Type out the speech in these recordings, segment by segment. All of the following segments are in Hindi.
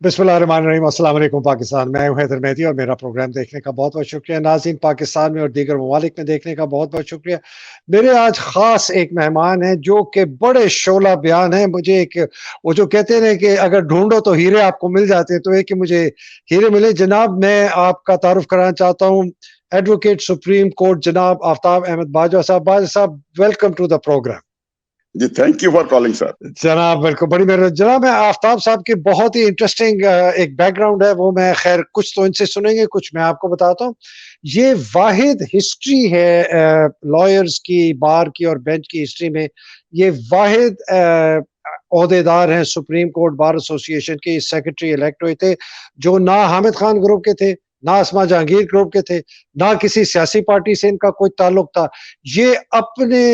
बिस्मिल्लाहिर्रहमानिर्रहीम। अस्सलाम वालेकुम पाकिस्तान। मैं हूं हैदर मेहदी और मेरा प्रोग्राम देखने का बहुत बहुत शुक्रिया। नाज़रीन, पाकिस्तान में और दीगर ममालिक में देखने का बहुत बहुत शुक्रिया। मेरे आज ख़ास एक मेहमान हैं जो कि बड़े शोला बयान हैं। मुझे एक वो जो कहते हैं ना कि अगर ढूंढो तो हीरे आपको मिल जाते हैं, तो एक कि मुझे हीरे मिले। जनाब, मैं आपका तारुफ कराना चाहता हूँ एडवोकेट सुप्रीम कोर्ट जनाब आफ्ताब अहमद बाजवा साहब। बाजवा साहब, वेलकम टू द प्रोग्राम। जी, thank you for calling sir. जनाब बिल्कुल, बड़ी मेहरबानी जनाब। मैं आफ्ताब साहब की बहुत ही इंटरेस्टिंग एक बैकग्राउंड है, वो मैं खैर कुछ तो इनसे सुनेंगे, कुछ मैं आपको बताता हूँ। ये वाहिद हिस्ट्री है लॉयर्स की, बार की और बेंच की हिस्ट्री में। ये वाहिद ओहदेदार हैं सुप्रीम कोर्ट बार एसोसिएशन के, सेक्रेटरी इलेक्ट हुए थे जो ना हामिद खान ग्रुप के थे, ना अस्मा जहांगीर ग्रुप के थे, ना किसी सियासी पार्टी से इनका कोई ताल्लुक था। ये अपने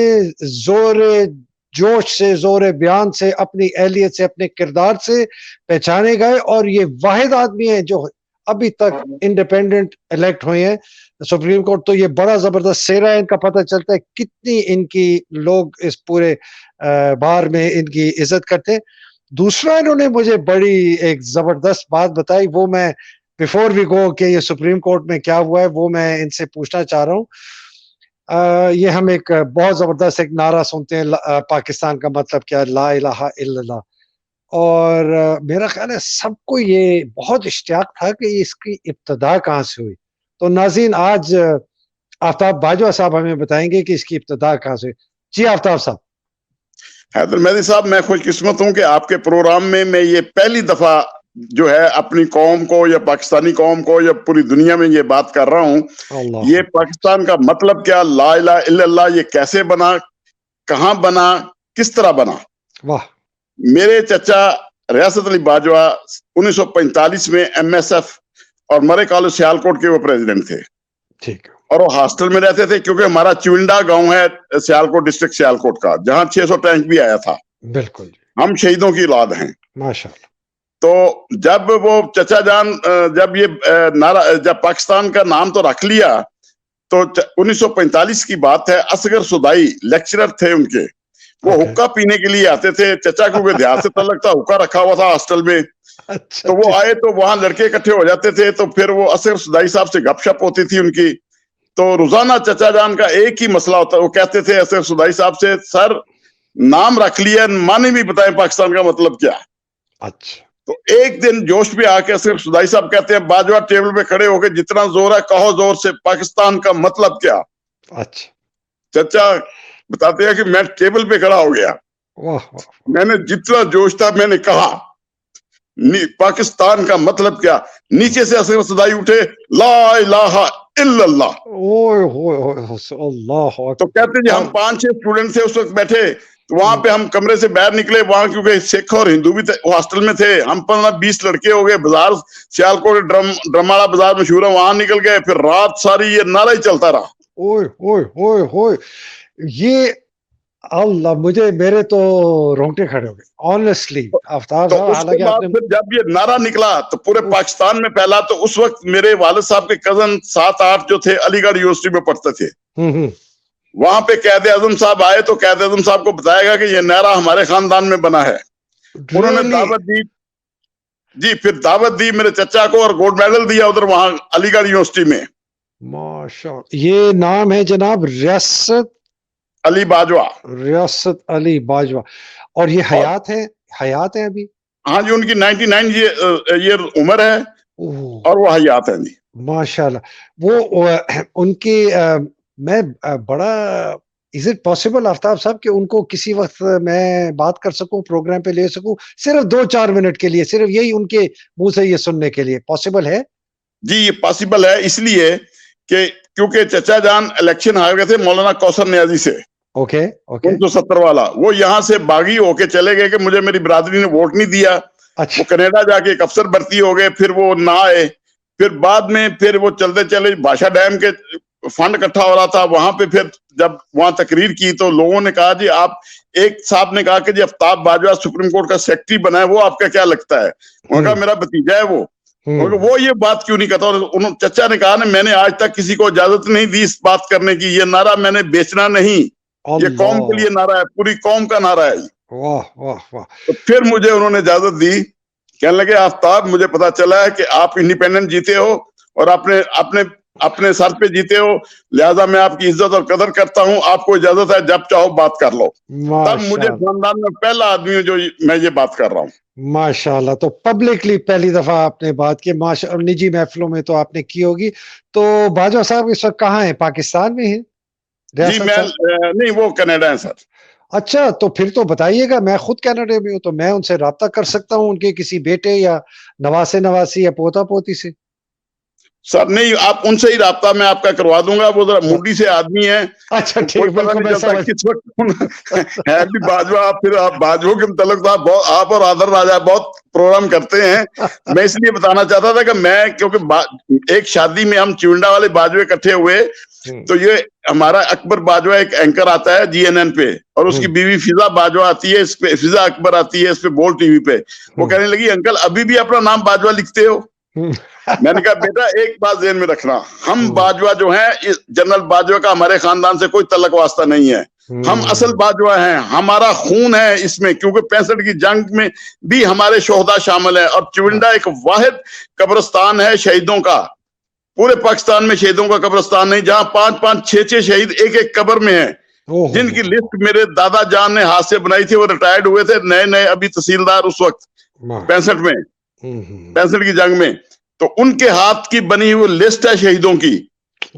जोर जोश से, जोर बयान से, अपनी एहलियत से, अपने किरदार से पहचाने गए और ये वाहिद आदमी है जो अभी तक इंडिपेंडेंट इलेक्ट हुए हैं सुप्रीम कोर्ट। तो ये बड़ा जबरदस्त सेहरा है इनका। पता चलता है कितनी इनकी लोग इस पूरे बार में इनकी इज्जत करते हैं। दूसरा, इन्होंने मुझे बड़ी एक जबरदस्त बात बताई, वो मैं बिफोर वी गो कि ये सुप्रीम कोर्ट में क्या हुआ है वो मैं इनसे पूछना चाह रहा हूँ। ये हम एक बहुत जबरदस्त एक नारा सुनते हैं, पाकिस्तान का मतलब क्या है, ला इलाहा इल्लल्लाह। और मेरा ख्याल है सबको ये बहुत इश्तियाक था कि इसकी इब्तदा कहाँ से हुई। तो नाज़रीन, आज आफ्ताब बाजवा साहब हमें बताएंगे कि इसकी इब्तदा कहाँ से हुई। जी आफ्ताब साहब। हैदर मेहदी साहब, मैं खुशकिस्मत हूं कि आपके प्रोग्राम में मैं ये पहली दफा जो है अपनी कौम को या पाकिस्तानी कौम को या पूरी दुनिया में ये बात कर रहा हूं। ये पाकिस्तान का मतलब क्या, ला इलाहा इल्लल्लाह, ये कैसे बना, कहां बना, किस तरह बना। वाह। मेरे चचा रियासत अली बाजवा 1945 में MSF और मरे कॉलेज सियालकोट के वो प्रेसिडेंट थे। ठीक। और वो हॉस्टल में रहते थे क्योंकि हमारा चिविंडा गांव है सियालकोट डिस्ट्रिक्ट सियालकोट का, जहां 600 टैंक भी आया था। बिल्कुल, हम शहीदों की औलाद हैं माशाल्लाह। तो जब वो चचा जान जब ये नारा, जब पाकिस्तान का नाम तो रख लिया, तो 1945 की बात है। असगर सुदाई लेक्चरर थे उनके, वो हुक्का पीने के लिए आते थे। चचा को देहात से तल्लक था, हुक्का रखा हुआ था हॉस्टल में। तो वो आए तो वहां लड़के इकट्ठे हो जाते थे, तो फिर वो असगर सुदाई साहब से गपशप होती थी उनकी। तो रोजाना चचा जान का एक ही मसला होता, वो कहते थे असगर सुदाई साहब से, सर नाम रख लिया, माने भी बताएं पाकिस्तान का मतलब क्या। अच्छा। तो एक दिन जोश पे आके असगर सुदाई साहब कहते हैं, बाजवा टेबल पे खड़े होके, जितना जोर है कहो जोर से, पाकिस्तान का मतलब क्या। अच्छा। चचा बताते हैं कि मैं टेबल पे खड़ा हो गया। वाह। मैंने जितना जोश था मैंने कहा, पाकिस्तान का मतलब क्या। नीचे से असगर सुदाई उठे, ला इलाहा इल्लल्लाह। तो कहते जी हम 5-6 स्टूडेंट थे उस वक्त बैठे, तो वहां पे हम कमरे से बाहर निकले, वहां क्योंकि सिख और हिंदू भी हॉस्टल में थे। हम 15-20 लड़के हो गए, बाजार सियालकोट ड्रमाड़ा बाजार मशहूर है, वहां निकल गए। फिर रात सारी ये नारा ही चलता रहा। ओए ओए ओए ओए, ये अल्लाह, मुझे मेरे तो रोंगटे खड़े हो गए ऑनेस्टली आफ्ताब साहब। उसके बाद फिर जब ये नारा निकला तो पूरे पाकिस्तान में फैला। तो उस वक्त मेरे वालिद साहब के कजन 7-8 जो थे अलीगढ़ यूनिवर्सिटी में पढ़ते थे, वहां पे कैद आजम साहब आए, तो कैद आजम साहब को बताएगा कि ये नारा हमारे खानदान में बना है। उन्होंने दावत दी जी, फिर दावत दी मेरे चचा को और गोल्ड मेडल दिया उधर वहां अलीगढ़ यूनिवर्सिटी में। माशाअल्लाह। ये नाम है जनाब रियासत अली बाजवा। रियासत अली बाजवा। और ये हयात है, हयात है अभी? हाँ जी, उनकी 99 ईयर उम्र है और वो हयात है जी। माशाल्लाह। वो उनकी मैं बड़ा, इज इट पॉसिबल आफ्ताब साहब कि उनको किसी वक्त मैं बात कर सकूं, प्रोग्राम पे ले सकूं, सिर्फ 2-4 मिनट के लिए, सिर्फ यही उनके मुंह से ये सुनने के लिए? पॉसिबल है जी? ये पॉसिबल है इसलिए कि क्योंकि चचा जान इलेक्शन हार गए थे मौलाना कौसर नियाजी से। ओके। 1970 वाला, वो यहाँ से बागी होके चले गए कि मुझे मेरी बिरादरी ने वोट नहीं दिया। अच्छा। वो कनाडा जाके एक अफसर भर्ती हो गए, फिर वो ना आए। फिर बाद में फिर वो चलते चले, भाषा डैम के फंड इकट्ठा हो रहा था वहां पे। फिर जब वहां तकरीर की तो लोगों ने कहा जी आप, एक साहब ने कहा कि जी आफ्ताब बाजवा सुप्रीम कोर्ट का सेक्रेटरी बना है, वो आपका क्या लगता है। उन्होंने कहा मेरा भतीजा है वो। वो ये बात क्यों नहीं कहता। और चचा ने कहा ना, मैंने आज तक किसी को इजाजत नहीं दी इस बात करने की, ये नारा मैंने बेचना नहीं, ये कौम के लिए नारा है, पूरी कौम का नारा है। वाह वाह वाह। तो फिर मुझे उन्होंने इजाजत दी कहने लगे आफ्ताब, मुझे पता चला है कि आप इंडिपेंडेंट जीते हो और अपने अपने अपने सर पे जीते हो, लिहाजा मैं आपकी इज्जत और कदर करता हूं, आपको इजाजत है, जब चाहो बात कर लो। तब मुझे माशाल्लाह, खानदान में पहला आदमी हूं जो मैं ये बात कर रहा हूँ। माशाल्लाह। तो पब्लिकली पहली दफा आपने बात की, माशा और निजी महफिलों में तो आपने की होगी। तो बाजवा साहब इस वक्त कहाँ है? पाकिस्तान में है जी रियासत मैं साहब? नहीं, वो कनाडा है सर। अच्छा, तो फिर तो बताइएगा, मैं खुद कनाडा में हूँ, तो मैं उनसे राब्ता कर सकता हूँ, उनके किसी बेटे या नवासे नवासी या पोता पोती से। सर नहीं, आप उनसे ही राब्ता मैं आपका करवा दूंगा, वो जरा मुंडी से आदमी है, अच्छा कोई ठीक, पता बिल्कुल नहीं मैं चलता समझ। किस वक्त कौन है भी बाजवा। आप फिर आप बाजवों के मुतल्लिक तो आप बहुत, आप और आदर राजा बहुत प्रोग्राम करते हैं। मैं इसलिए बताना चाहता था कि मैं, क्योंकि एक शादी में हम चिवंडा वाले बाजवे इकट्ठे हुए, तो ये हमारा अकबर बाजवा एक एंकर आता है जीएनएन पे, और उसकी बीवी फिजा बाजवा आती है इस पे, फिजा अकबर आती है इस पे बोल टीवी पे। वो कहने लगी, अंकल अभी भी अपना नाम बाजवा लिखते हो? मैंने कहा बेटा एक बात ध्यान में रखना, हम बाजवा जो हैं, इस जनरल बाजवा का हमारे खानदान से कोई तल्लक वास्ता नहीं है। हम असल बाजवा हैं, हमारा खून है इसमें, क्योंकि 65 की जंग में भी हमारे शोहदा शामिल है, और चिवंडा एक वाहिद कब्रिस्तान है शहीदों का। पूरे पाकिस्तान में शहीदों का कब्रिस्तान नहीं, जहां 5-5, 6-6 शहीद एक एक कब्र में है, जिनकी लिस्ट मेरे दादा जान ने हाथ से बनाई थी। वो रिटायर्ड हुए थे नए नए, अभी तहसीलदार उस वक्त 65 में, 65 की जंग में। तो उनके हाथ की बनी हुई लिस्ट है शहीदों की।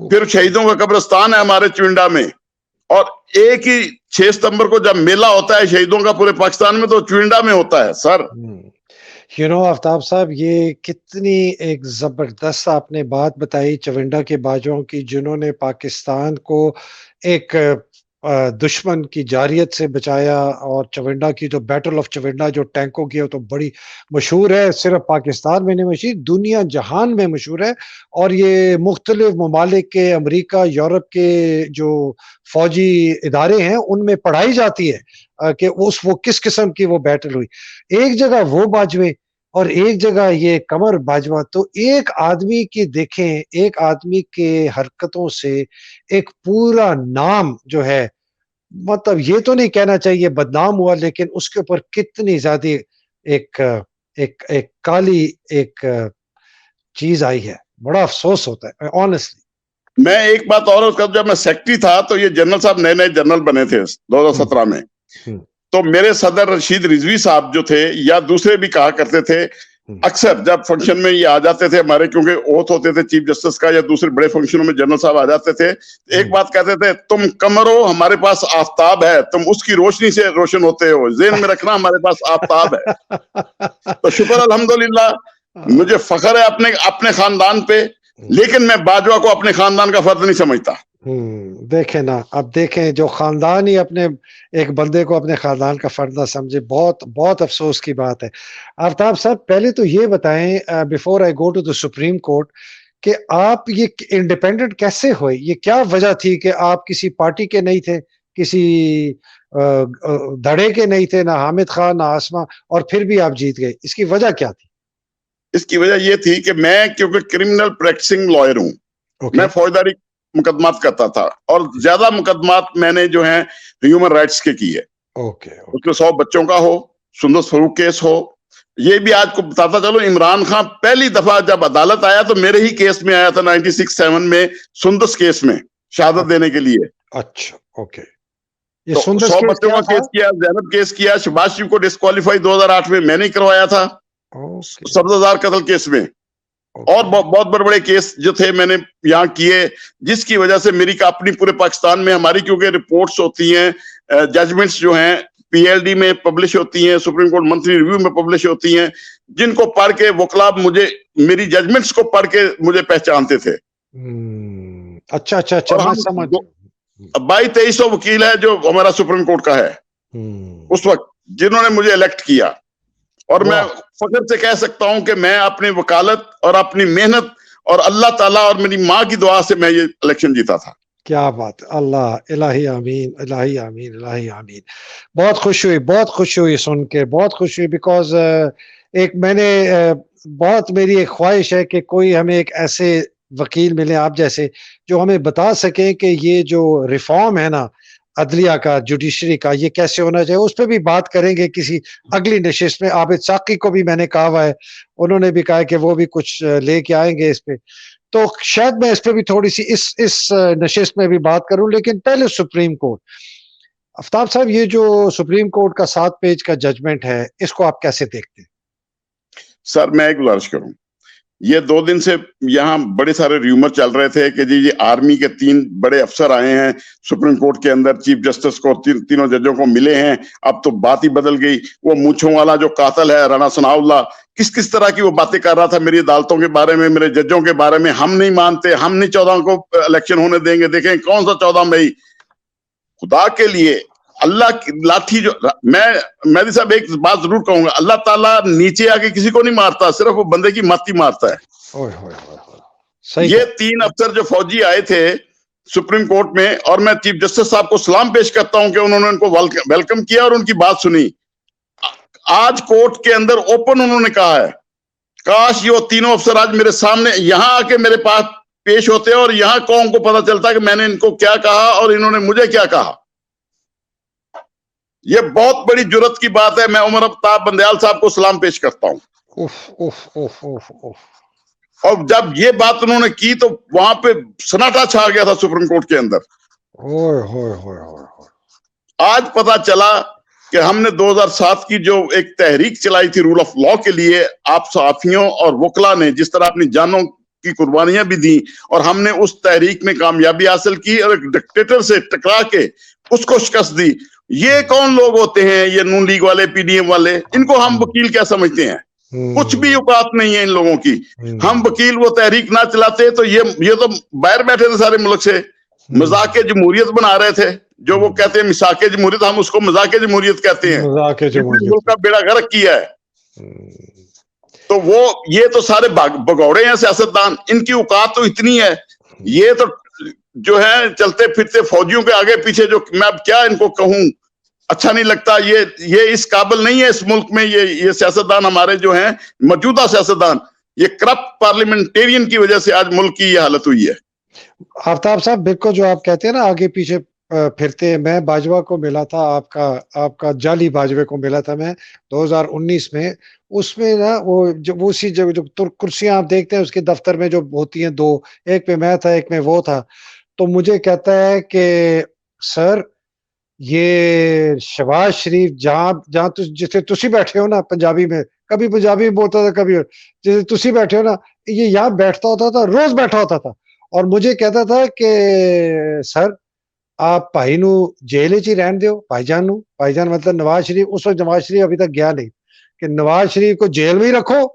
फिर शहीदों का कब्रिस्तान है हमारे चिवंडा में, और एक ही 6 सितंबर को जब मेला होता है शहीदों का पूरे पाकिस्तान में, तो चिवंडा में होता है सर। आफ्ताब साहब, ये कितनी एक जबरदस्त आपने बात बताई चविंडा के बाजुओं की, जिन्होंने पाकिस्तान को एक दुश्मन की जारियत से बचाया। और चविंडा की जो बैटल ऑफ चविंडा जो टैंकों की है, वो तो बड़ी मशहूर है, सिर्फ पाकिस्तान में नहीं मशहूर, दुनिया जहान में मशहूर है। और ये मुख्तलिफ ममालिक के, अमेरिका, यूरोप के जो फौजी इदारे हैं, उनमें पढ़ाई जाती है कि वो किस किस्म की वो बैटल हुई। एक जगह वो बाजवे और एक जगह ये कमर बाजवा। तो एक आदमी की देखें, एक आदमी के हरकतों से एक पूरा नाम जो है, मतलब ये तो नहीं कहना चाहिए बदनाम हुआ, लेकिन उसके ऊपर कितनी ज्यादा एक एक एक काली एक चीज आई है। बड़ा अफसोस होता है ऑनेस्टली। मैं एक बात और कर, जब मैं सेक्रेटरी था तो ये जनरल साहब नए नए जनरल बने थे 2017 में। तो मेरे सदर रशीद रिजवी साहब जो थे, या दूसरे भी कहा करते थे, अक्सर जब फंक्शन में ये आ जाते थे हमारे, क्योंकि ओथ होते थे चीफ जस्टिस का, या दूसरे बड़े फंक्शनों में जनरल साहब आ जाते थे, एक बात कहते थे, तुम कमर हो, हमारे पास आफ्ताब है, तुम उसकी रोशनी से रोशन होते हो, ज़हन में रखना हमारे पास आफ्ताब है। तो शुक्र अल्हम्दुलिल्लाह, मुझे फख्र है अपने अपने खानदान पे, लेकिन मैं बाजवा को अपने खानदान का फर्द नहीं समझता। देखें ना, अब देखें, जो खानदान ही अपने एक बंदे को अपने खानदान का फर्द ना समझे, बहुत बहुत अफसोस की बात है। आफ्ताब साहब, पहले तो ये बताएं, before I go to the Supreme Court, कि आप ये इंडिपेंडेंट कैसे हुए? ये क्या वजह थी कि आप किसी पार्टी के नहीं थे, किसी धड़े के नहीं थे, ना हामिद खान ना आसमा, और फिर भी आप जीत गए? इसकी वजह क्या थी? इसकी वजह यह थी कि मैं, क्योंकि क्रिमिनल प्रैक्टिसिंग लॉयर हूं, मैं फौजदारी मुकदमात करता था, और ज्यादा मुकदमात मैंने जो है ह्यूमन राइट्स के किए। उसमें 100 बच्चों का हो, सुंदर स्वरूप केस हो। ये भी आज को बताता चलो, इमरान खान पहली दफा जब अदालत आया तो मेरे ही केस में आया था 96-7 में, सुंदस केस में शहादत देने के लिए। अच्छा, ओके। ये तो सुंदस 100 केस बच्चों क्या का था? केस किया, जैनब केस किया, सुभाष जी को डिस्क्वालीफाई 2008 में मैंने करवाया था सब्जादार कत्ल केस में। और बहुत बड़े बड़े केस जो थे मैंने यहाँ किए, जिसकी वजह से मेरी अपनी पूरे पाकिस्तान में हमारी, क्योंकि रिपोर्ट्स होती हैं, जजमेंट्स जो हैं पीएलडी में पब्लिश होती हैं, सुप्रीम कोर्ट मंथली रिव्यू में पब्लिश होती हैं, जिनको पढ़ के वकला मुझे, मेरी जजमेंट्स को पढ़ के मुझे पहचानते थे। अच्छा अच्छा अच्छा, मैं समझ। 2200 वकील है जो हमारा सुप्रीम कोर्ट का है उस वक्त, जिन्होंने मुझे इलेक्ट किया। और मैं फख्र से कह सकता हूं कि मैं अपनी वकालत और अपनी मेहनत और अल्लाह ताला और मेरी माँ की दुआ से मैं ये इलेक्शन जीता था। क्या बात, अल्लाह, इलाही आमीन, इलाही आमीन, इलाही आमीन। बहुत खुश हुई, बहुत खुश हुई सुन के, बहुत खुश हुई। बिकॉज एक मैंने बहुत, मेरी एक ख्वाहिश है कि कोई हमें एक ऐसे वकील मिले आप जैसे, जो हमें बता सकें कि ये जो रिफॉर्म है ना, अदलिया का, जुडिशरी का, ये कैसे होना चाहिए, उस पे भी बात करेंगे किसी अगली नशिस्त में। आबिद साकी को भी मैंने कहा हुआ है, उन्होंने भी कहा है कि वो भी कुछ लेके आएंगे इस पे। तो शायद मैं इस पे भी थोड़ी सी इस नशिस्त में भी बात करूं, लेकिन पहले सुप्रीम कोर्ट। आफ्ताब साहब, ये जो सुप्रीम कोर्ट का 7 पेज का जजमेंट है, इसको आप कैसे देखते हैं? सर मैं एक गुजारिश करूं, ये 2 दिन से यहाँ बड़े सारे र्यूमर चल रहे थे कि जी ये आर्मी के 3 बड़े अफसर आए हैं सुप्रीम कोर्ट के अंदर, चीफ जस्टिस को, तीनों जजों को मिले हैं। अब तो बात ही बदल गई। वो मूंछों वाला जो कातिल है राणा सनाउल्लाह, किस किस तरह की वो बातें कर रहा था मेरी अदालतों के बारे में, मेरे जजों के बारे में। हम नहीं मानते, हम नहीं 14 को इलेक्शन होने देंगे। देखें कौन सा 14 मई। खुदा के लिए अल्लाह की लाठी जो, मैं मेरी साहब एक बात जरूर कहूंगा, अल्लाह ताला नीचे आके किसी को नहीं मारता, सिर्फ वो बंदे की मत ही मारता है। सही। ये 3 अफसर जो फौजी आए थे सुप्रीम कोर्ट में, और मैं चीफ जस्टिस साहब को सलाम पेश करता हूं कि उन्होंने उनको वेलकम किया और उनकी बात सुनी। आज कोर्ट के अंदर ओपन उन्होंने कहा है, काश ये 3 अफसर आज मेरे सामने यहां आके मेरे पास पेश होते और यहां कौन को पता चलता कि मैंने इनको क्या कहा और इन्होंने मुझे क्या कहा। ये बहुत बड़ी जुर्रत की बात है। मैं उमर अफ्ताब बंदयाल साहब को सलाम पेश करता हूं। और जब ये बात उन्होंने की तो वहां पे सन्नाटा छा गया था सुप्रीम कोर्ट के अंदर। आज पता चला कि हमने 2007 की जो एक तहरीक चलाई थी रूल ऑफ लॉ के लिए, आप सहाफियों और वकला ने जिस तरह अपनी जानों की कुर्बानियां भी दी, और हमने उस तहरीक में कामयाबी हासिल की और एक डिक्टेटर से टकरा के उसको शिकस्त दी। ये कौन लोग होते हैं, ये नून लीग वाले, पीडीएम वाले? इनको हम वकील क्या समझते हैं? कुछ भी औकात नहीं है इन लोगों की। हम वकील वो तहरीक ना चलाते तो ये तो बाहर बैठे थे सारे मुल्क से, मजाक जमहूरियत बना रहे थे। जो वो कहते हैं मिसाक जमहूरियत, हम उसको मजाक जमहूरियत कहते हैं। मुल्क का बेड़ा गर्क किया है। तो वो ये तो सारे भगौड़े हैं सियासतदान, इनकी औकात तो इतनी है। ये तो जो है चलते फिरते फौजियों के आगे पीछे, जो मैं अब क्या इनको कहूं, अच्छा नहीं लगता। ये इस काबिल नहीं है इस मुल्क में। ये सियासतदान हमारे जो हैं मौजूदा सियासतदान, ये करप्ट पार्लियामेंटेरियन की वजह से आज मुल्क की ये हालत हुई है। आफ्ताब साहब, बिल्कुल जो आप कहते हैं ना, आगे पीछे फिरते। मैं बाजवा को मिला था, आपका जाली बाजवे को मिला था मैं 2019 में। उसमें ना वो उसी जो कुर्सियां आप देखते हैं उसके दफ्तर में जो होती हैं 2, एक पे मैं था, एक में वो था। तो मुझे कहता है कि सर, ये शहबाज शरीफ जहां जिसे तुसी बैठे हो ना, पंजाबी में, कभी पंजाबी में बोलता था, कभी जैसे तुसी बैठे हो ना, ये यहाँ बैठता होता था, रोज बैठा होता था। और मुझे कहता था कि सर, आप भाई नू जेल ही रहन दो, भाईजान मतलब नवाज शरीफ। उस वक्त नवाज शरीफ अभी तक गया नहीं, कि नवाज शरीफ को जेल में ही रखो,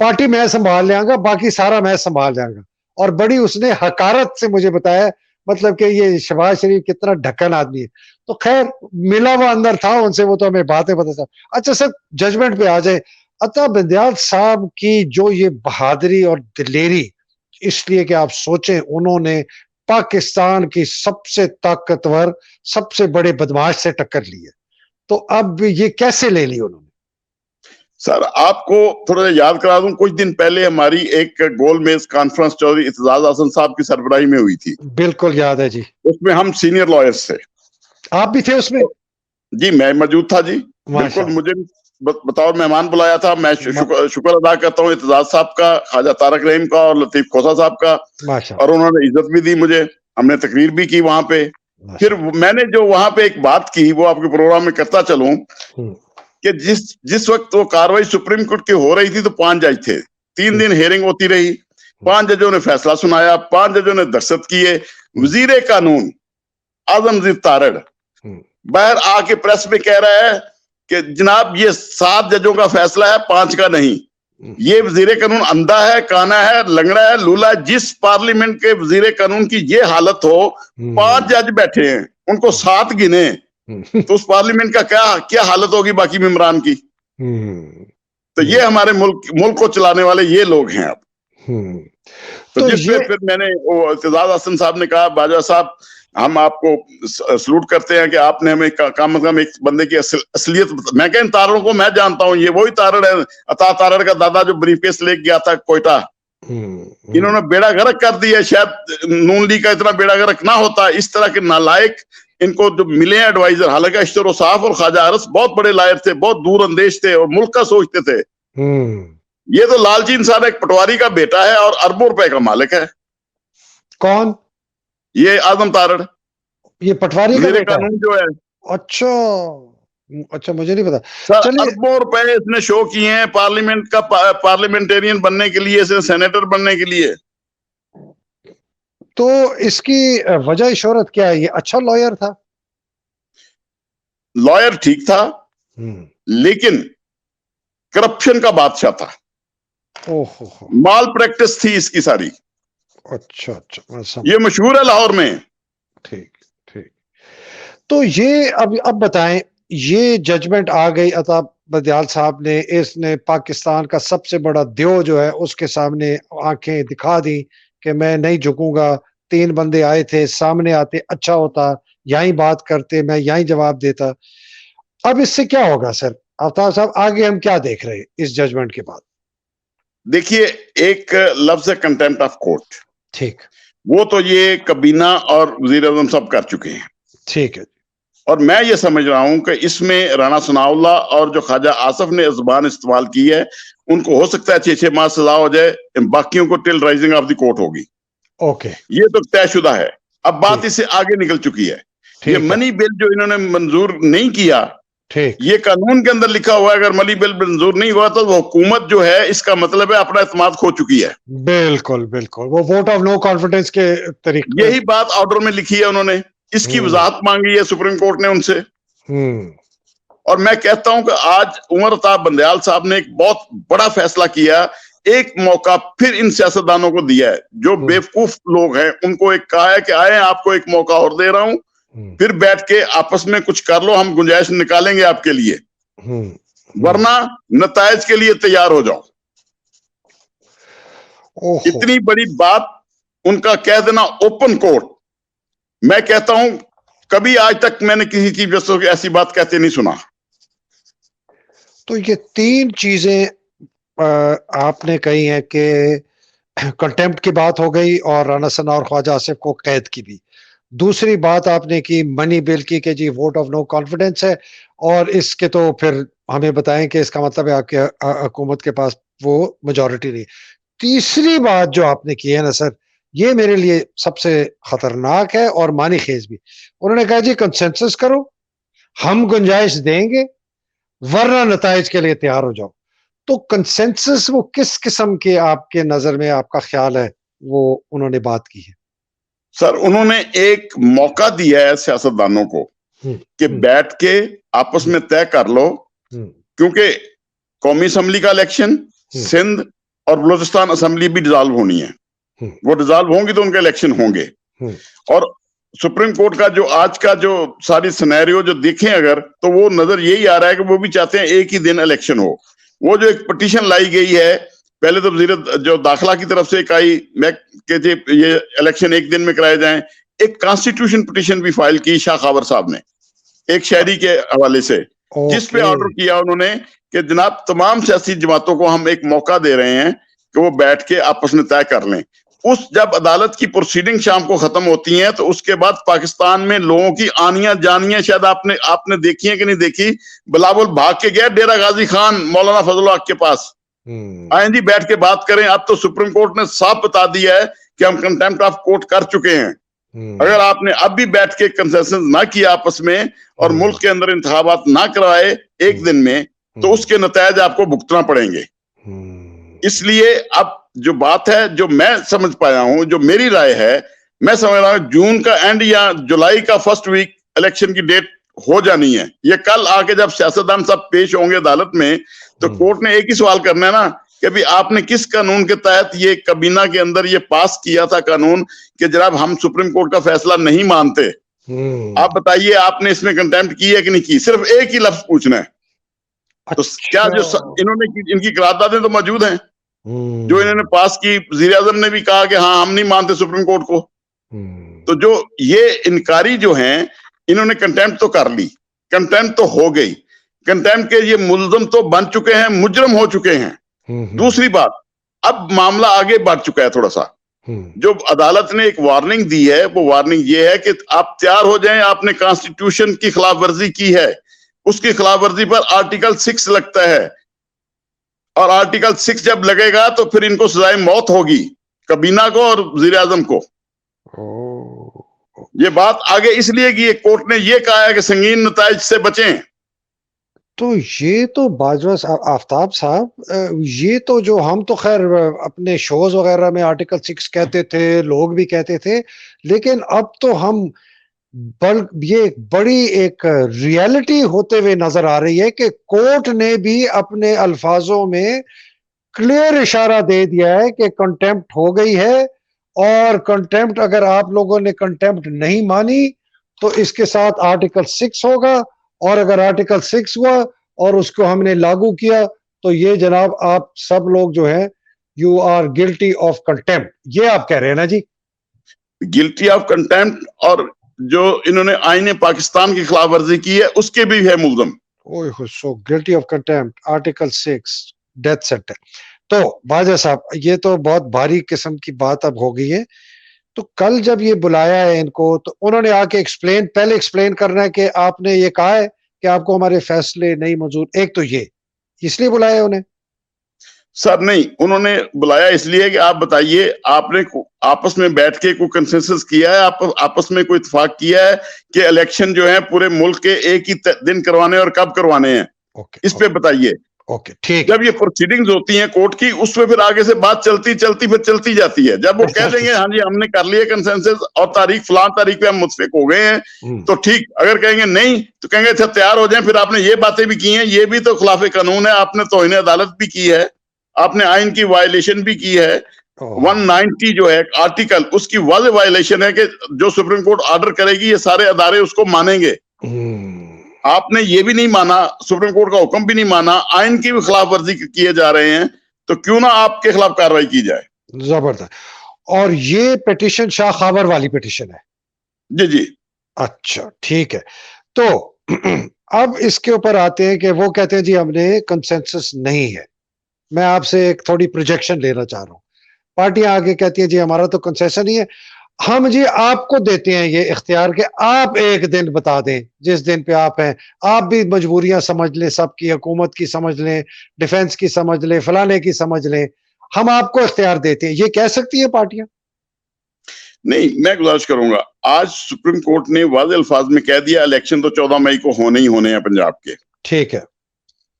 पार्टी मैं संभाल लियांगा, बाकी सारा मैं संभाल जाऊंगा। और बड़ी उसने हकारत से मुझे बताया, मतलब कि ये शहबाज शरीफ कितना ढक्कन आदमी है। तो खैर, मिला हुआ अंदर था उनसे, वो तो हमें बातें पता था। अच्छा सर, जजमेंट पे आ जाए। अता बंदयाल साहब की जो ये बहादुरी और दिलेरी, इसलिए कि आप सोचें, उन्होंने पाकिस्तान की सबसे ताकतवर, सबसे बड़े बदमाश से टक्कर ली है। तो अब ये कैसे ले ली उन्होंने? सर आपको थोड़ा याद करा दूं, कुछ दिन पहले हमारी एक गोल मेज कॉन्फ्रेंस चौधरी इत्तेजाज हसन साहब की सरबराही में हुई थी। बिल्कुल याद है जी। उसमें हम सीनियर लॉयर्स थे। आप भी थे उसमें? जी मैं मौजूद था जी। बिल्कुल, मुझे बतौर मेहमान बुलाया था। मैं शुक्र अदा करता हूँ इत्तेजाज साहब का, ख्वाजा तारक रहीम का और लतीफ खोसा साहब का, और उन्होंने इज्जत भी दी मुझे। हमने तकरीर भी की वहां पे। फिर मैंने जो वहां पे एक बात की, वो आपके प्रोग्राम में करता चलूं कि जिस वक्त वो कार्रवाई सुप्रीम कोर्ट की हो रही थी तो 5 जज थे। 3 दिन हेयरिंग होती रही, 5 जजों ने फैसला सुनाया, 5 जजों ने दस्तखत किए। वजीर कानून आजमगीर तारड़ बाहर आके प्रेस में कह रहा है कि जनाब ये 7 जजों का फैसला है, 5 का नहीं। ये वजीर कानून अंधा है, काना है, लंगड़ा है, लूला है। जिस पार्लियामेंट के वजीर कानून की ये हालत हो, 5 जज बैठे हैं, उनको 7 गिने, तो उस पार्लियामेंट का क्या हालत होगी बाकी मेंबरान की। तो ये हमारे मुल्क को चलाने वाले ये लोग हैं अब। तो जिसपे फिर मैंने इत्तेजाज हसन साहब ने कहा, बाजवा साहब हम आपको सलूट करते हैं कि आपने हमें कम से कम एक बंदे की असलियत। मैं कह, इन तारड़ों को मैं जानता हूं, ये वही तारड़ है, अता तारड़ का दादा जो ब्रीफकेस लेके गया था कोयटा। इन्होंने बेड़ा गर्क कर दिया। शायद नून लीग का इतना बेड़ा गर्क ना होता। इस तरह के नालायक इनको जो मिले एडवाइजर, हालांकि अशतर औसाफ और ख्वाजा अरस बहुत बड़े लायर थे, बहुत दूर अंदेश थे और मुल्क का सोचते थे। ये तो लालजी इंसान एक पटवारी का बेटा है और अरबों रुपए का मालिक है। कौन? ये आजम तारड़, ये पटवारी का बेटा कानून जो है। अच्छा अच्छा, मुझे नहीं पता। सर चलिए, अरबों रुपए इसने शो किए हैं पार्लियामेंट का, पार्लियामेंटेरियन बनने के लिए, सेनेटर बनने के लिए। तो इसकी वजह शोहरत क्या है? ये अच्छा लॉयर था? लॉयर ठीक था, लेकिन करप्शन का बादशाह था। ओहो, माल प्रैक्टिस थी इसकी सारी। अच्छा अच्छा, ये मशहूर है लाहौर में। ठीक ठीक। तो ये अब बताएं, ये जजमेंट आ गई अता बदियाल साहब ने, इसने पाकिस्तान का सबसे बड़ा देव जो है उसके सामने आंखें दिखा दी कि मैं नहीं झुकूंगा। 3 बंदे आए थे, सामने आते अच्छा होता, यहीं बात करते, मैं यहीं जवाब देता। अब इससे क्या होगा सर आफ्ताब साहब, आगे हम क्या देख रहे हैं इस जजमेंट के बाद? देखिए, एक लफ्ज है कंटेम्प्ट ऑफ कोर्ट। ठीक, वो तो ये कबीना और वजीर आजम सब कर चुके हैं। ठीक है। और मैं ये समझ रहा हूं कि इसमें राणा सनाउल्लाह और जो ख्वाजा आसफ ने जुबान इस्तेमाल की है, उनको हो सकता है 6-6 माह सजा हो जाए, बाकियों को till rising of the court होगी। ओके, ये तो तयशुदा है। अब बात इससे आगे निकल चुकी है। ये मनी बिल जो इन्होंने मंजूर नहीं किया, ठीक, ये कानून के अंदर लिखा हुआ है, अगर मनी बिल मंजूर नहीं हुआ तो वो हुकूमत जो है, इसका मतलब है अपना एतमाद खो चुकी है। बिल्कुल बिल्कुल, वो वोट ऑफ नो कॉन्फिडेंस के तरीके, यही बात ऑर्डर में लिखी है उन्होंने। इसकी वजाहत मांगी है सुप्रीम कोर्ट ने उनसे। और मैं कहता हूं कि आज उमर अताब बंदयाल साहब ने एक बहुत बड़ा फैसला किया। एक मौका फिर इन सियासतदानों को दिया है, जो बेवकूफ लोग हैं उनको एक कहा है कि आए, आपको एक मौका और दे रहा हूं, फिर बैठ के आपस में कुछ कर लो, हम गुंजाइश निकालेंगे आपके लिए, वरना नतायज के लिए तैयार हो जाओ। इतनी बड़ी बात उनका कह देना ओपन कोर्ट। मैं कहता हूं कभी आज तक मैंने किसी चीफ जस्टिस को ऐसी बात कहते नहीं सुना। तो ये 3 चीजें आपने कही है कि कंटेम्प्ट की बात हो गई और राणा सना और ख्वाजा आसिफ को कैद की भी। दूसरी बात आपने की मनी बिल की कि जी वोट ऑफ नो कॉन्फिडेंस है, और इसके तो फिर हमें बताएं कि इसका मतलब है आपके हुकूमत के पास वो मेजॉरिटी नहीं। तीसरी बात जो आपने की है ना सर, ये मेरे लिए सबसे खतरनाक है और मानी खेज भी। उन्होंने कहा जी कंसेंसस करो, हम गुंजाइश देंगे, वरना नताइज के लिए तैयार हो जाओ। तो कंसेंसस वो किस किस्म के आपके नजर में, आपका ख्याल है वो उन्होंने बात की है? सर उन्होंने एक मौका दिया है सियासतदानों को कि बैठ के आपस में तय कर लो, क्योंकि कौमी असम्बली का इलेक्शन, सिंध और बलूचिस्तान असम्बली भी डिजॉल्व होनी है। वो डिजॉल्व होंगी तो उनके इलेक्शन होंगे। और सुप्रीम कोर्ट का जो आज का जो सारी सिनेरियो जो देखें अगर, तो वो नजर यही आ रहा है कि वो भी चाहते हैं एक ही दिन इलेक्शन हो। वो जो एक पिटीशन लाई गई है, पहले तो वजीर जो दाखिला की तरफ से एक आई, मैं कहते ये इलेक्शन एक दिन में कराए जाएं। एक कॉन्स्टिट्यूशन पिटीशन भी फाइल की शाह खावर साहब ने एक शहरी के हवाले से, जिस पे ऑर्डर किया उन्होंने कि जनाब तमाम सियासी जमातों को हम एक मौका दे रहे हैं कि वो बैठ के आपस में तय कर लें। उस जब अदालत की प्रोसीडिंग शाम को खत्म होती हैं, तो उसके बाद पाकिस्तान में लोगों की आनियां जानियां, शायद आपने देखी है कि नहीं देखी, बिलावल भाग के गया डेरा गाजी खान मौलाना फजल हक के पास, आए जी बैठ के बात करें। अब तो सुप्रीम कोर्ट ने साफ बता दिया है कि हम कंटेम्प्ट ऑफ कोर्ट कर चुके हैं। अगर आपने अब भी बैठ के कंसेशन ना किया आपस में और मुल्क के अंदर इंतखाबात ना कराए एक दिन में, तो उसके नतीजे आपको भुगतना पड़ेंगे। इसलिए अब जो बात है, जो मैं समझ पाया हूं, जो मेरी राय है, मैं समझ रहा हूं जून का एंड या जुलाई का फर्स्ट वीक इलेक्शन की डेट हो जानी है। ये कल आके जब सियासतदान सब पेश होंगे अदालत में, तो कोर्ट ने एक ही सवाल करना है ना कि भाई आपने किस कानून के तहत ये कबीना के अंदर ये पास किया था कानून कि जनाब हम सुप्रीम कोर्ट का फैसला नहीं मानते। आप बताइए आपने इसमें कंटेम्प्ट की है कि नहीं की? सिर्फ एक ही लफ्ज पूछना है। तो क्या जो इन्होंने इनकी करारदादें तो मौजूद हैं जो इन्होंने पास की। वजीर आजम ने भी कहा कि हाँ हम नहीं मानते सुप्रीम कोर्ट को। तो जो ये इनकारी जो हैं, इन्होंने कंटेम्प्ट तो कर ली, कंटेम्प्ट तो हो गई, कंटेम्प्ट के ये मुल्जम तो बन चुके हैं, मुजरम हो चुके हैं। दूसरी बात, अब मामला आगे बढ़ चुका है थोड़ा सा। जो अदालत ने एक वार्निंग दी है, वो वार्निंग ये है कि आप तैयार हो जाएं, आपने कॉन्स्टिट्यूशन की खिलाफ वर्जी की है, उसकी खिलाफ वर्जी पर आर्टिकल 6 लगता है, और आर्टिकल 6 जब लगेगा तो फिर इनको सजाए मौत होगी, कबीना को और वजीर आजम को। ये बात आगे इसलिए की कोर्ट ने ये कहा है कि संगीन नताइज से बचें। तो ये तो बाजवा आफ्ताब साहब, ये तो जो हम तो खैर अपने शोज वगैरह में आर्टिकल 6 कहते थे, लोग भी कहते थे, लेकिन अब तो हम ये बड़ी एक रियलिटी होते हुए नजर आ रही है कि कोर्ट ने भी अपने अल्फाजों में क्लियर इशारा दे दिया है कि कंटेम्प्ट हो गई है, और कंटेम्प्ट अगर आप लोगों ने कंटेम्प्ट नहीं मानी तो इसके साथ आर्टिकल 6 होगा, और अगर आर्टिकल 6 हुआ और उसको हमने लागू किया तो ये जनाब आप सब लोग जो है you are guilty of contempt. ये आप कह रहे हैं ना जी? गिल्टी ऑफ कंटेम्प्ट, और जो इन्होंने आईने पाकिस्तान की खिलाफ वर्जी की है उसके भी है मुलजम। So guilty of contempt, article 6 death sentence. तो बाजा साहब ये तो बहुत भारी किस्म की बात अब हो गई है। तो कल जब ये बुलाया है इनको तो उन्होंने आके पहले एक्सप्लेन करना है कि आपने ये कहा है कि आपको हमारे फैसले नहीं मंजूर, एक तो ये इसलिए बुलाया उन्हें? सर नहीं, उन्होंने बुलाया इसलिए कि आप बताइए, आपने आपस में बैठ के कोई कंसेंसस किया है, आप आपस में कोई इत्तेफाक किया है कि इलेक्शन जो है पूरे मुल्क के एक ही दिन करवाने और कब करवाने हैं? इस पे बताइए। ओके ठीक। जब ये प्रोसीडिंग्स होती हैं कोर्ट की, उसमें फिर आगे से बात चलती फिर चलती जाती है। जब वो कह देंगे हाँ जी हमने कर लिया कंसेंसस और तारीख फलां तारीख पे हम मुत्फिक हो गए हैं, तो ठीक। अगर कहेंगे नहीं तो कहेंगे अच्छा तैयार हो जाएं, फिर आपने ये बातें भी की हैं, ये भी तो खिलाफ कानून है, आपने तौहीन अदालत भी की है, आपने आइन की वायलेशन भी की है। 190 जो है आर्टिकल, उसकी वाज़ेह वायलेशन है कि जो सुप्रीम कोर्ट ऑर्डर करेगी ये सारे अदारे उसको मानेंगे। आपने ये भी नहीं माना, सुप्रीम कोर्ट का हुक्म भी नहीं माना, आइन की भी खिलाफ वर्जी किए जा रहे हैं, तो क्यों ना आपके खिलाफ कार्रवाई की जाए। जबरदस्त। और ये पिटीशन शाह खाबर वाली पिटीशन है? जी जी। अच्छा ठीक है। तो अब इसके ऊपर आते हैं कि वो कहते हैं जी हमने कंसेंसस नहीं है। मैं आपसे एक थोड़ी प्रोजेक्शन लेना चाह रहा हूं। पार्टियां आगे कहती हैं जी हमारा तो कंसेशन ही है, हम जी आपको देते हैं ये इख्तियार कि आप एक दिन बता दें जिस दिन पे आप हैं, आप भी मजबूरियां समझ लें, सबकी हुकूमत की समझ लें, डिफेंस की समझ लें, फलाने की समझ लें, हम आपको इख्तियार देते हैं। ये कह सकती है पार्टियां? नहीं, मैं गुजारिश करूंगा, आज सुप्रीम कोर्ट ने वाज़ेह अल्फाज में कह दिया इलेक्शन तो 14 मई को होने ही होने हैं पंजाब के। ठीक है।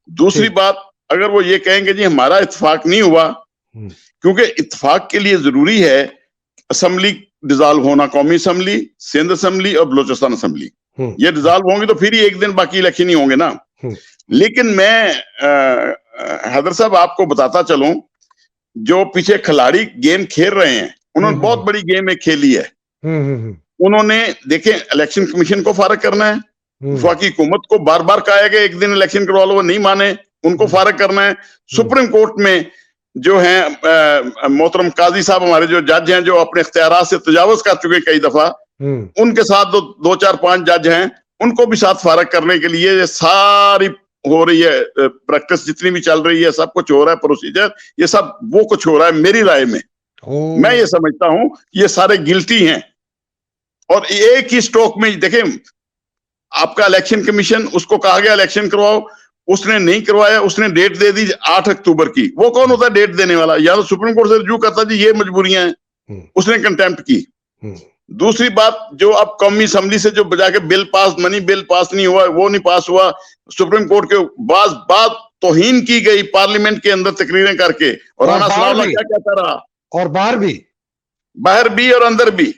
दूसरी बात, अगर वो ये कहेंगे जी हमारा इत्तेफाक नहीं हुआ, क्योंकि इत्तेफाक के लिए जरूरी है असम्बली डिजॉल्व होना, कौमी असम्बली, सिंध असम्बली और बलोचिस्तान असम्बली, ये डिजॉल्व होंगे तो फिर ही एक दिन बाकी इलेक्शन ही होंगे ना। लेकिन मैं हैदर साहब आपको बताता चलूं, जो पीछे खिलाड़ी गेम खेल रहे हैं उन्होंने बहुत बड़ी गेम एक खेली है। उन्होंने देखे इलेक्शन कमीशन को फारग करना है, वफाकी हुकूमत को बार बार कहा है कि एक दिन इलेक्शन करवा लो, वो नहीं माने, उनको फारग करना है। सुप्रीम कोर्ट में जो है मोहतरम काजी साहब हमारे जो जज हैं, जो अपने इख्तियारात से तजावुज कर चुके कई दफा, उनके साथ दो चार पांच जज हैं, उनको भी साथ फारग करने के लिए ये सारी हो रही है प्रैक्टिस, जितनी भी चल रही है, सब कुछ हो रहा है, प्रोसीजर, ये सब वो कुछ हो रहा है। मेरी राय में मैं ये समझता हूं कि ये सारे गिल्टी हैं, और एक ही स्ट्रोक में देखें, आपका इलेक्शन कमीशन, उसको कहा गया इलेक्शन करवाओ, उसने नहीं करवाया, उसने डेट दे दी 8 अक्टूबर की। वो कौन होता है डेट देने वाला? या तो सुप्रीम कोर्ट से रिव्यू करता जी ये मजबूरियां हैं, उसने कंटेम्प्ट की। दूसरी बात, जो अब कौमी असम्बली से जो बजा के bill pass, money bill pass नहीं हुआ, वो नहीं पास हुआ, सुप्रीम कोर्ट के बाद तौहीन की गई पार्लियामेंट के अंदर तकरीरें करके, और राना सनाउल्लाह क्या कहता रहा, और बाहर भी और अंदर भी।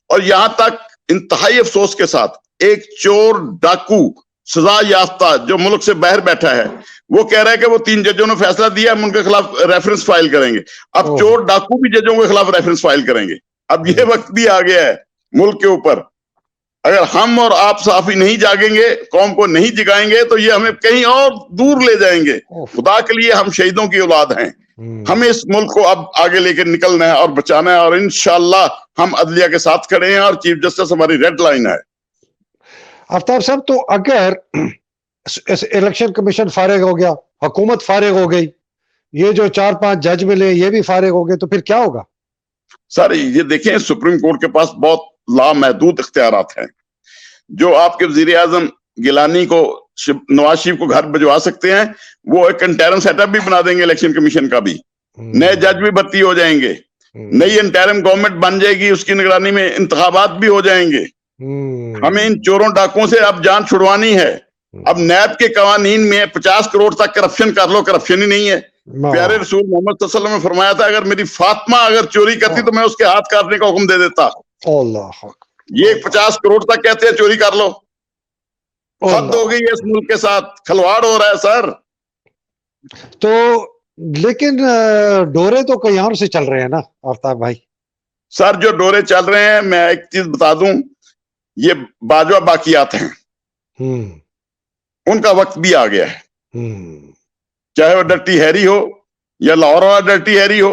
और यहां तक इंतहाई अफसोस के साथ एक चोर डाकू सजा याफ्ता जो मुल्क से बाहर बैठा है, वो कह रहा है कि वो 3 जजों ने फैसला दिया, हम उनके खिलाफ रेफरेंस फाइल करेंगे। अब चोर डाकू भी जजों के खिलाफ रेफरेंस फाइल करेंगे। अब ये वक्त भी आ गया है मुल्क के ऊपर, अगर हम और आप साफी नहीं जागेंगे, कौम को नहीं जगाएंगे, तो ये हमें कहीं और दूर ले जाएंगे। खुदा के लिए हम शहीदों की औलाद हैं, हमें इस मुल्क को अब आगे लेकर निकलना है और बचाना है, और इंशाअल्लाह हम अदलिया के साथ खड़े हैं, और चीफ जस्टिस हमारी रेड लाइन है। आफ्ताब साहब, तो अगर इलेक्शन कमीशन फारिग हो गया, हुकूमत फारिग हो गई, ये जो 4-5 जज मिले ये भी फारिग हो गए, तो फिर क्या होगा? सर ये देखें, सुप्रीम कोर्ट के पास बहुत लामहदूद इख्तियारात हैं। जो आपके वजीर आजम गिलानी को, नवाज शरीफ को घर भिजवा सकते हैं, वो एक इंटरिम सेटअप भी बना देंगे इलेक्शन कमीशन का भी, नए जज भी भर्ती हो जाएंगे, नई इंटरिम गवर्नमेंट बन जाएगी, उसकी निगरानी में इंतखाबात भी हो जाएंगे। हमें इन चोरों डाकुओं से अब जान छुड़वानी है। अब नैब के कवानीन में 50 करोड़ तक करप्शन कर लो, करप्शन ही नहीं है। प्यारे रसूल मोहम्मद सल्लल्लाहु अलैहि वसल्लम ने फरमाया था, अगर मेरी फातिमा अगर चोरी करती तो मैं उसके हाथ काटने का हुक्म दे देता। ये 50 करोड़ तक कहते हैं चोरी कर लो। हद हो गई है इस मुल्क के साथ, खिलवाड़ हो रहा है सर। तो लेकिन डोरे तो कहीं और से चल रहे हैं ना आफ्ताब भाई। सर जो डोरे चल रहे हैं, मैं एक चीज बता दूं, ये बाजवा बाकियात हैं, उनका वक्त भी आ गया है। चाहे वो डर्टी हैरी हो या लाहौर वाला डर्टी हैरी हो,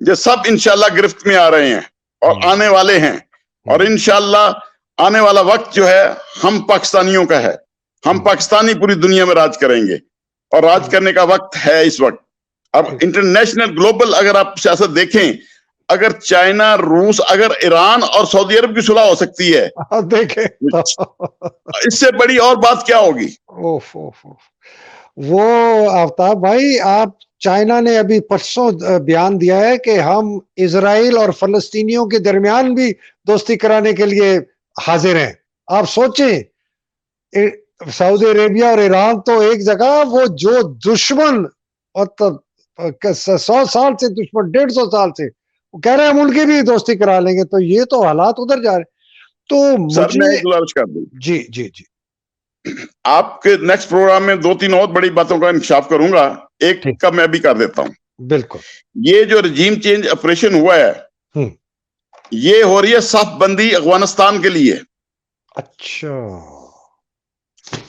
ये सब इंशाल्लाह गिरफ्त में आ रहे हैं और आने वाले हैं। और इंशाल्लाह आने वाला वक्त जो है हम पाकिस्तानियों का है। हम पाकिस्तानी पूरी दुनिया में राज करेंगे और राज करने का वक्त है इस वक्त। अब इंटरनेशनल ग्लोबल अगर आप सियासत देखें, अगर चाइना, रूस, अगर ईरान और सऊदी अरब की सुलह हो सकती है, देखें इससे बड़ी और बात क्या होगी। वो आफ्ताब भाई, आप, चाइना ने अभी परसों बयान दिया है कि हम इजराइल और फलस्तीनियों के दरमियान भी दोस्ती कराने के लिए हाजिर हैं। आप सोचें, सऊदी अरेबिया और ईरान तो एक जगह, वो जो दुश्मन और 100 साल से दुश्मन, 150 साल से, वो कह रहे हैं हम उनकी भी दोस्ती करा लेंगे। तो ये तो हालात उधर जा रहे। तो मुझे मैं गुजारिश कर दूं, जी जी जी, आपके नेक्स्ट प्रोग्राम में 2-3 और बड़ी बातों का इंकशाफ करूंगा। एक का मैं भी कर देता हूं। बिल्कुल। ये जो रजीम चेंज ऑपरेशन हुआ है, ये हो रही है सफ बंदी अफगानिस्तान के लिए। अच्छा,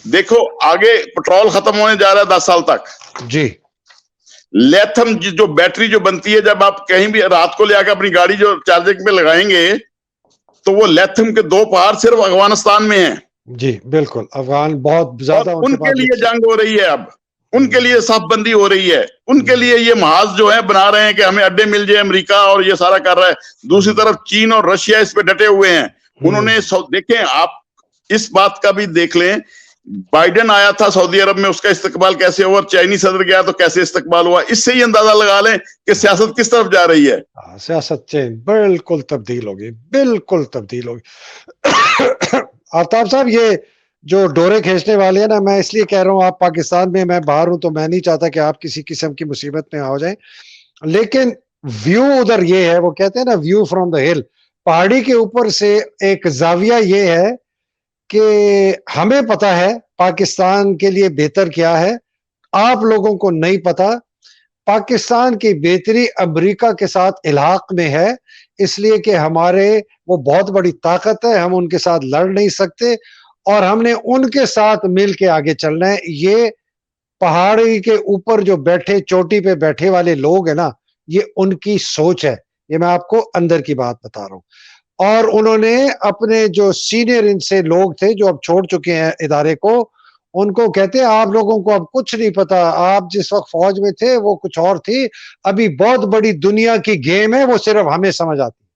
देखो आगे पेट्रोल खत्म होने जा रहा है 10 साल तक जी। लेथम जो बैटरी जो बनती है, जब आप कहीं भी रात को ले आकर अपनी गाड़ी जो चार्जिंग पे लगाएंगे, तो वो लेथम के 2 पहाड़ सिर्फ अफगानिस्तान में हैं। जी बिल्कुल, अफगान बहुत ज्यादा उनके लिए जंग हो रही है। अब उनके लिए साफबंदी हो रही है। उनके लिए ये महाज जो है बना रहे हैं कि हमें अड्डे मिल जाए, अमेरिका और ये सारा कर रहा है। दूसरी तरफ चीन और रशिया इस पे डटे हुए हैं। उन्होंने देखें, आप इस बात का भी देख लें, बाइडेन आया था सऊदी अरब में, उसका इस्तकबाल कैसे हुआ, चाइनीज सदर गया तो कैसे इस्तकबाल हुआ। इससे ही अंदाजा लगा लें कि सियासत किस तरफ जा रही है। सियासत चेंज बिल्कुल तब्दील होगी, बिल्कुल तब्दील होगी। आफ्ताब साहब, ये जो डोरे खींचने वाले हैं ना, मैं इसलिए कह रहा हूँ, आप पाकिस्तान में, मैं बाहर हूं, तो मैं नहीं चाहता कि आप किसी किस्म की मुसीबत में आ जाए। लेकिन व्यू उधर ये है, वो कहते हैं ना, व्यू फ्रॉम द हिल, पहाड़ी के ऊपर से एक जाविया ये है कि हमें पता है पाकिस्तान के लिए बेहतर क्या है, आप लोगों को नहीं पता। पाकिस्तान की बेहतरी अमेरिका के साथ इलाक में है, इसलिए कि हमारे, वो बहुत बड़ी ताकत है, हम उनके साथ लड़ नहीं सकते और हमने उनके साथ मिल के आगे चलना है। ये पहाड़ी के ऊपर जो बैठे, चोटी पे बैठे वाले लोग हैं ना, ये उनकी सोच है। ये मैं आपको अंदर की बात बता रहा हूं। और उन्होंने अपने जो सीनियर इनसे लोग थे, जो अब छोड़ चुके हैं इदारे को, उनको कहते हैं आप लोगों को अब कुछ नहीं पता, आप जिस वक्त फौज में थे वो कुछ और थी, अभी बहुत बड़ी दुनिया की गेम है, वो सिर्फ हमें समझ आती है।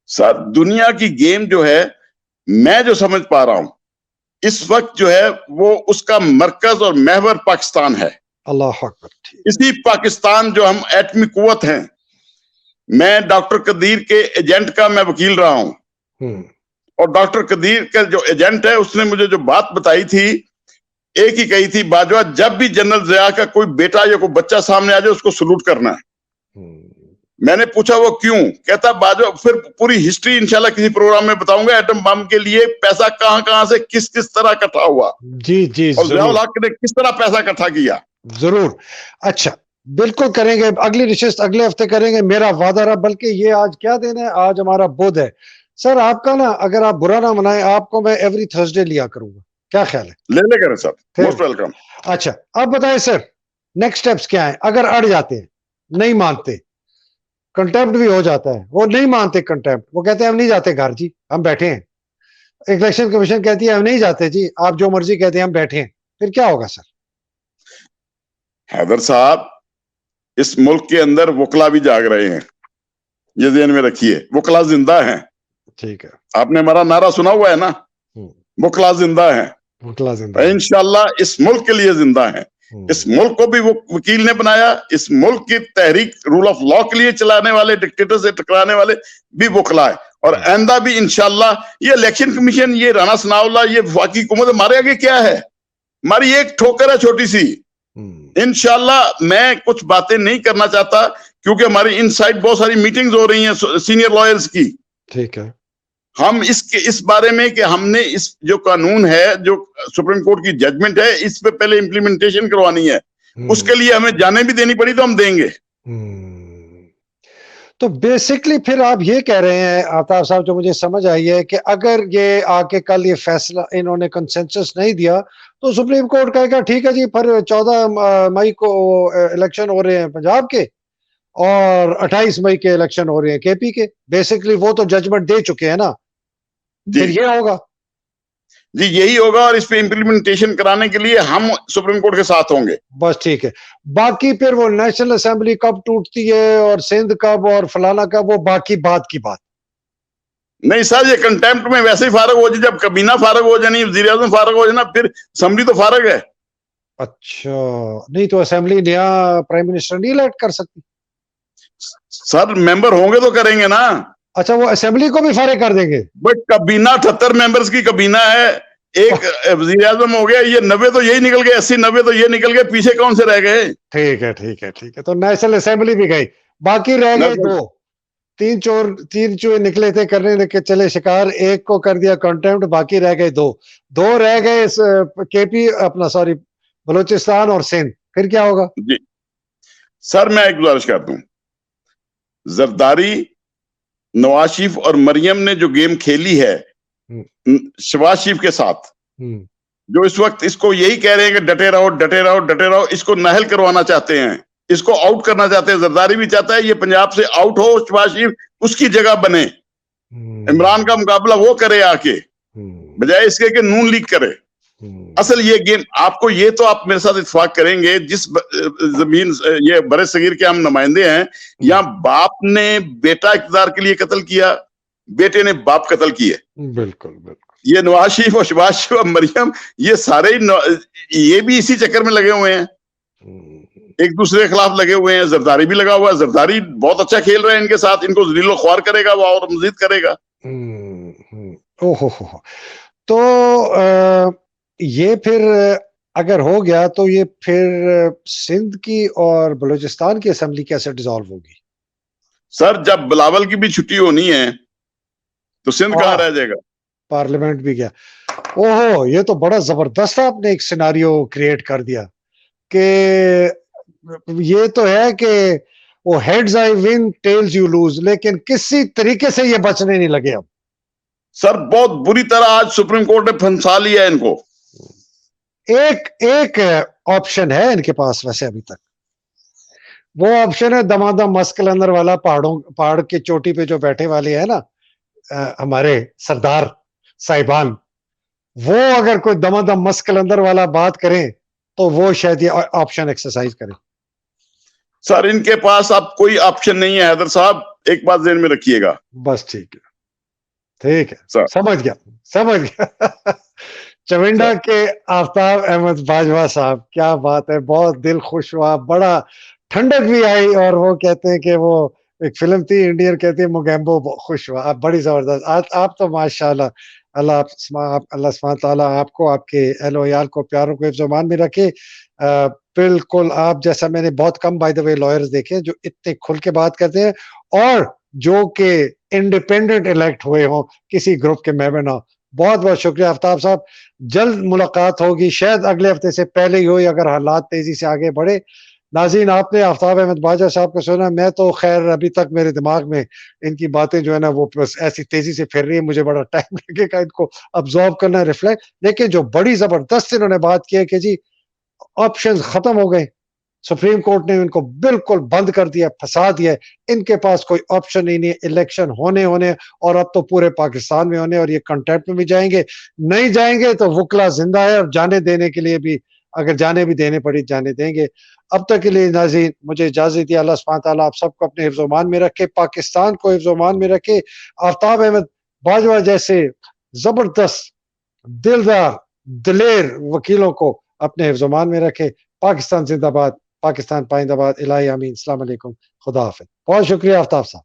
सर दुनिया की गेम जो है, मैं जो समझ पा रहा हूं इस वक्त जो है, वो उसका मरकज और महवर पाकिस्तान है। अल्लाह अकबर। इसी पाकिस्तान जो हम एटमी कुव्वत हैं, मैं डॉक्टर कदीर के एजेंट का मैं वकील रहा हूं और डॉक्टर कदीर का जो एजेंट है उसने मुझे जो बात बताई थी, एक ही कही थी, बाजवा जब भी जनरल ज़िया का कोई बेटा या कोई बच्चा सामने आ जाए उसको सलूट करना है। मैंने पूछा वो क्यों? कहता बाजवा, फिर पूरी हिस्ट्री इंशाल्लाह किसी प्रोग्राम में बताऊंगा, एटम बम के लिए पैसा कहां से किस किस तरह इकट्ठा हुआ। जी जी, और ज़ियाउल हक ने किस तरह पैसा इकट्ठा किया। जरूर, अच्छा बिल्कुल करेंगे, अगली रिशस्त अगले हफ्ते करेंगे, मेरा वादा रहा। बल्कि ये आज क्या दिन है, आज हमारा बुध है। सर आपका ना, अगर आप बुरा ना मनाए, आपको मैं एवरी थर्सडे लिया करूंगा, क्या ख्याल है? ले करें सर, मोस्ट वेलकम। अच्छा, अब बताएं सर, नेक्स्ट स्टेप्स क्या है? अगर अड़ जाते हैं, नहीं मानते, कंटेम्प्ट भी हो जाता है, वो नहीं मानते कंटेम्प्ट, वो कहते हैं हम नहीं जाते घर जी, हम बैठे हैं। इलेक्शन कमीशन कहती है हम नहीं जाते जी, आप जो मर्जी कहते हैं, हम बैठे हैं। फिर क्या होगा सर? हैदर साहब, इस मुल्क के अंदर वकला भी जाग रहे हैं, ये ध्यान में रखिए, वकला जिंदा हैं। ठीक है। आपने हमारा नारा सुना हुआ है ना, वकला जिंदा हैं, वकला जिंदा है। इंशाल्लाह इस मुल्क के लिए जिंदा हैं। इस मुल्क को भी वो वकील ने बनाया, इस मुल्क की तहरीक रूल ऑफ लॉ के लिए चलाने वाले, डिक्टेटर से टकराने वाले भी वकला है। और आइंदा भी इंशाल्लाह ये इलेक्शन कमीशन, ये राणा सनाउल्लाह, ये वफाकी हुकूमत हमारे आगे क्या है? हमारी एक ठोकर है छोटी सी। इंशाल्लाह मैं कुछ बातें नहीं करना चाहता क्योंकि हमारी इनसाइड बहुत सारी मीटिंग्स हो रही हैं सीनियर लॉयर्स की। ठीक है। हम इस बारे में कि हमने इस जो कानून है, जो सुप्रीम कोर्ट की जजमेंट है, इस पे पहले इम्प्लीमेंटेशन करवानी है। उसके लिए हमें जाने भी देनी पड़ी तो हम देंगे। तो बेसिकली फिर आप ये कह रहे हैं आफ्ताब साहब, जो मुझे समझ आई है कि अगर ये आके कल ये फैसला इन्होंने कंसेंसस नहीं दिया तो सुप्रीम कोर्ट कहेगा ठीक है जी, फिर 14 मई को इलेक्शन हो रहे हैं पंजाब के और 28 मई के इलेक्शन हो रहे हैं केपी के। बेसिकली वो तो जजमेंट दे चुके हैं ना, फिर ये होगा जी, यही होगा। और इस पे इम्प्लीमेंटेशन कराने के लिए हम सुप्रीम कोर्ट के साथ होंगे। बस ठीक है। बाकी फिर वो नेशनल असेंबली कब टूटती है और सिंध कब और फलाना कब, वो बाकी बात की बात। नहीं सर, ये कंटेम्प्ट में वैसे ही फारग हो जाए, जब कबीना फारग हो जाए, वजीर आजम फारग हो जाए ना, फिर असेंबली तो फारग है। अच्छा, नहीं तो असेंबली नया प्राइम मिनिस्टर नहीं इलेक्ट कर सकती? सर मेंबर होंगे तो करेंगे ना। अच्छा, वो असेंबली को भी फारिग कर देंगे? बट कबीना 78 मेंबर्स की कबीना है, एक वजीर आजम हो गया, ये 90 तो यही निकल गए, 80-90 तो ये निकल गए, पीछे कौन से रह गए? ठीक है ठीक है ठीक है। तो नेशनल असेंबली भी गई, बाकी रह गए दो। तीन चूहे निकले थे करने के चले शिकार, एक को कर दिया कंटेम्प्ट, बाकी रह गए दो रह गए केपी अपना सॉरी बलूचिस्तान और सिंध। फिर क्या होगा? जी सर, मैं एक गुजारिश करता हूं, जरदारी, नवाज शरीफ और मरियम ने जो गेम खेली है शहबाज शरीफ के साथ, जो इस वक्त इसको यही कह रहे हैं कि डटे रहो डटे रहो डटे रहो, इसको नाहल करवाना चाहते हैं, इसको आउट करना चाहते हैं। जरदारी भी चाहता है ये पंजाब से आउट हो, शहबाज शरीफ उसकी जगह बने, इमरान का मुकाबला वो करे आके, बजाय इसके कि नून लीग करे। असल ये गेम आपको, ये तो आप मेरे साथ इत्तेफाक करेंगे, जिस जमीन ये बड़े सगीर के हम नुमाइंदे हैं, यहाँ बाप ने बेटा इक़्तिदार के लिए कत्ल किया, बेटे ने बाप कत्ल किए। बिल्कुल बिल्कुल। ये नवाज शरीफ और शहबाज शरीफ और मरियम, ये सारे ये भी इसी चक्कर में लगे हुए हैं, एक दूसरे के खिलाफ लगे हुए हैं। जरदारी भी लगा हुआ है, जरदारी बहुत अच्छा खेल रहे हैं इनके साथ, इनको जलीलो ख्वार करेगा वो और मजीद करेगा। ओहो, तो ये फिर अगर हो गया तो ये फिर सिंध की और बलूचिस्तान की असेंबली कैसे डिसॉल्व होगी? सर जब बिलावल की भी छुट्टी होनी है तो सिंध कहाँ रह जाएगा? पार्लियामेंट भी गया। ओहो, ये तो बड़ा जबरदस्त आपने एक सिनारियो क्रिएट कर दिया कि ये तो है कि वो heads I win tells you lose, लेकिन किसी तरीके से ये बचने नहीं लगे अब। सर बहुत बुरी तरह आज सुप्रीम कोर्ट ने फंसा लिया है इनको। एक ऑप्शन है इनके पास वैसे अभी तक, वो ऑप्शन है दमादम मस्कलंदर वाला, पहाड़ की चोटी पे जो बैठे वाले है ना हमारे सरदार साहिबान, वो अगर कोई दमादम मस्कलंदर वाला बात करें तो वो शायद ये ऑप्शन एक्सरसाइज करें। सर इनके पास अब कोई ऑप्शन नहीं है हैदर साहब, एक बात ध्यान में रखिएगा। बस ठीक है, समझ गया। चविंडा के आफ्ताब अहमद बाजवा साहब, क्या बात है, बहुत दिल खुश हुआ, बड़ा ठंडक भी आई। और वो कहते हैं कि वो एक फिल्म थी इंडियन, कहते हैं मुगैम्बो, खुश हुआ। आप बड़ी जबरदस्त, आप तो माशाल्लाह, अल्लाह सुब्हान तआला आपको, आपके अहलो याल को, प्यारों को हिफ्ज़-ओ-मान में रखे। बिल्कुल आप जैसा मैंने बहुत come by the way lawyers देखे जो इतने खुल के बात करते हैं और जो कि इंडिपेंडेंट इलेक्ट हुए हों, किसी ग्रुप के मेंबर ना। बहुत बहुत शुक्रिया आफ्ताब साहब, जल्द मुलाकात होगी, शायद अगले हफ्ते से पहले ही हो अगर हालात तेजी से आगे बढ़े। नाज़रीन, आपने आफ्ताब अहमद बाजवा साहब को सुना, मैं तो खैर अभी तक मेरे दिमाग में इनकी बातें जो है ना वो बस ऐसी तेजी से फिर रही है, मुझे बड़ा टाइम लगेगा इनको अब्सॉर्ब करना, रिफ्लेक्ट। लेकिन जो बड़ी जबरदस्त इन्होंने बात की है कि जी ऑप्शंस खत्म हो गए, सुप्रीम कोर्ट ने इनको बिल्कुल बंद कर दिया, फंसा दिया, इनके पास कोई ऑप्शन ही नहीं है, इलेक्शन होने और अब तो पूरे पाकिस्तान में होने, और ये कंटेम्प्ट में भी जाएंगे, नहीं जाएंगे तो वकला जिंदा है और जाने देने के लिए भी अगर जाने भी देने पड़ी जाने देंगे। अब तक के लिए नाज़रीन मुझे इजाज़त दिए। अल्लाह सुब्हान तआला आप सबको अपने हिफ्ज़-ओ-मान में रखे, पाकिस्तान को हिफ्ज़-ओ-मान में रखे। आफ्ताब अहमद बाजवा जैसे ज़बरदस्त, दिलदार, दिलेर वकीलों को अपने हिफ्ज़-ओ-मान में रखे। पाकिस्तान ज़िंदाबाद, पाकिस्तान पाइंदाबाद। इलाही आमीन। अस्सलाम वालेकुम, खुदा हाफ़िज़। बहुत शुक्रिया आफ्ताब साहब।